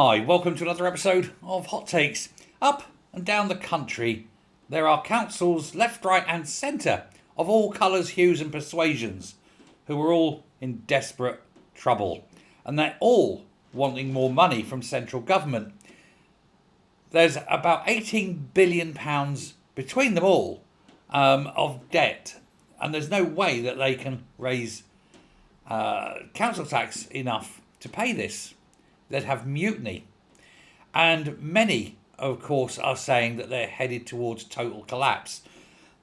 Hi, welcome to another episode of Hot Takes. Up and down the country, there are councils left, right, and centre of all colours, hues, and persuasions who are all in desperate trouble. And they're all wanting more money from central government. There's about £18 billion between them all of debt, and there's no way that they can raise council tax enough to pay this. They'd have mutiny. And many, of course, are saying that they're headed towards total collapse.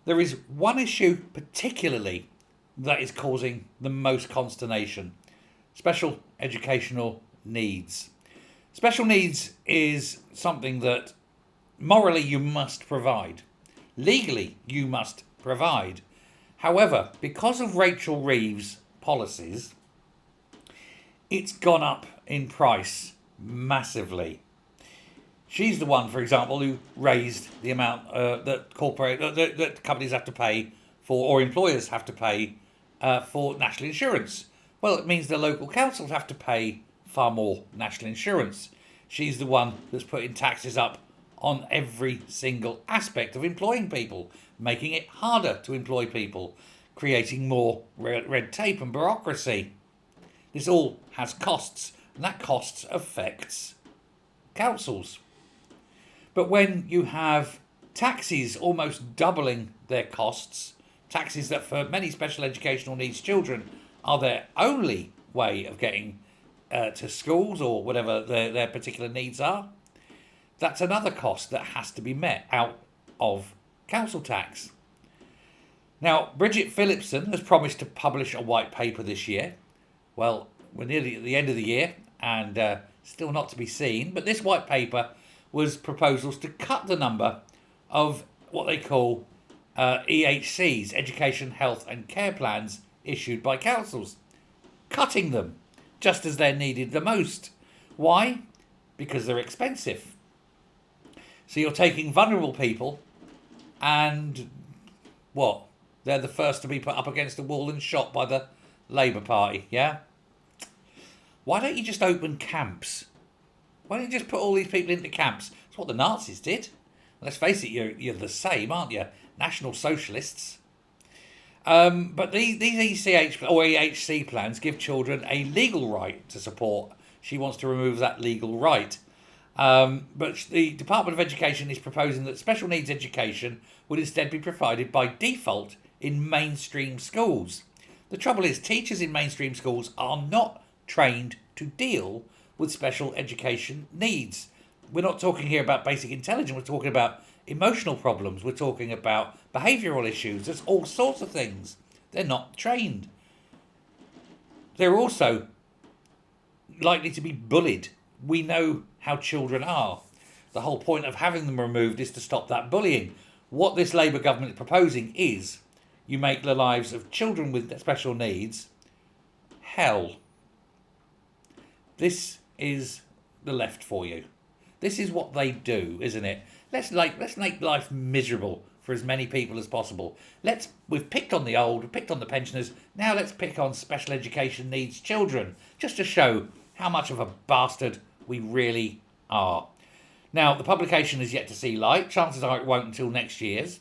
There is one issue particularly that is causing the most consternation: special educational needs. Special needs is something that morally you must provide. Legally you must provide. However, because of Rachel Reeves' policies, it's gone up in price massively. She's the one, for example, who raised the amount that companies have to pay for, or employers have to pay for national insurance. Well, it means the local councils have to pay far more national insurance. She's the one that's putting taxes up on every single aspect of employing people, making it harder to employ people, creating more red tape and bureaucracy. This all has costs, and that costs affects councils. But when you have taxes almost doubling their costs, taxes that for many special educational needs children are their only way of getting to schools or whatever their particular needs are, that's another cost that has to be met out of council tax. Now, Bridget Phillipson has promised to publish a white paper this year. Well, we're nearly at the end of the year and still not to be seen, but this white paper was proposals to cut the number of what they call EHCs, Education, Health and Care Plans, issued by councils. Cutting them, just as they're needed the most. Why? Because they're expensive. So you're taking vulnerable people and what? They're the first to be put up against the wall and shot by the Labour Party, yeah? Why don't you just open camps? Why don't you just put all these people into camps? That's what the Nazis did. Let's face it, you're the same, aren't you? National Socialists. But these ECH or EHC plans give children a legal right to support. She wants to remove that legal right. But the Department of Education is proposing that special needs education would instead be provided by default in mainstream schools. The trouble is, teachers in mainstream schools are not trained to deal with special education needs. We're not talking here about basic intelligence, we're talking about emotional problems, we're talking about behavioural issues, there's all sorts of things. They're not trained. They're also likely to be bullied. We know how children are. The whole point of having them removed is to stop that bullying. What this Labour government is proposing is you make the lives of children with special needs hell. This is the left for you. This is what they do, isn't it? Let's make life miserable for as many people as possible. We've picked on the old, we've picked on the pensioners, now let's pick on special education needs children, just to show how much of a bastard we really are. Now, the publication is yet to see light. Chances are it won't until next year's,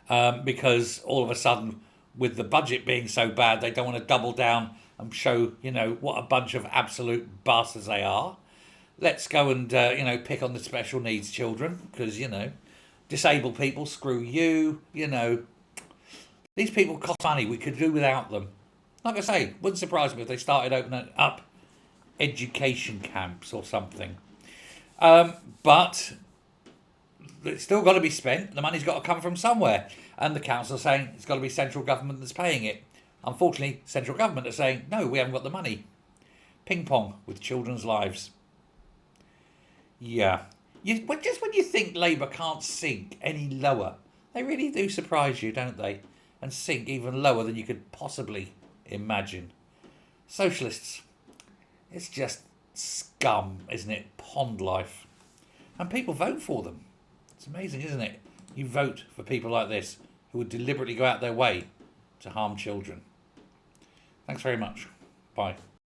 because all of a sudden, with the budget being so bad, they don't want to double down and show, what a bunch of absolute bastards they are. Let's go and, pick on the special needs children, because, disabled people, screw you, These people cost money. We could do without them. Like I say, wouldn't surprise me if they started opening up education camps or something. But it's still got to be spent. The money's got to come from somewhere. And the council are saying it's got to be central government that's paying it. Unfortunately, central government are saying, no, we haven't got the money. Ping pong with children's lives. Yeah. Just when you think Labour can't sink any lower, they really do surprise you, don't they? And sink even lower than you could possibly imagine. Socialists, it's just scum, isn't it? Pond life. And people vote for them. It's amazing, isn't it? You vote for people like this who would deliberately go out their way to harm children. Thanks very much. Bye.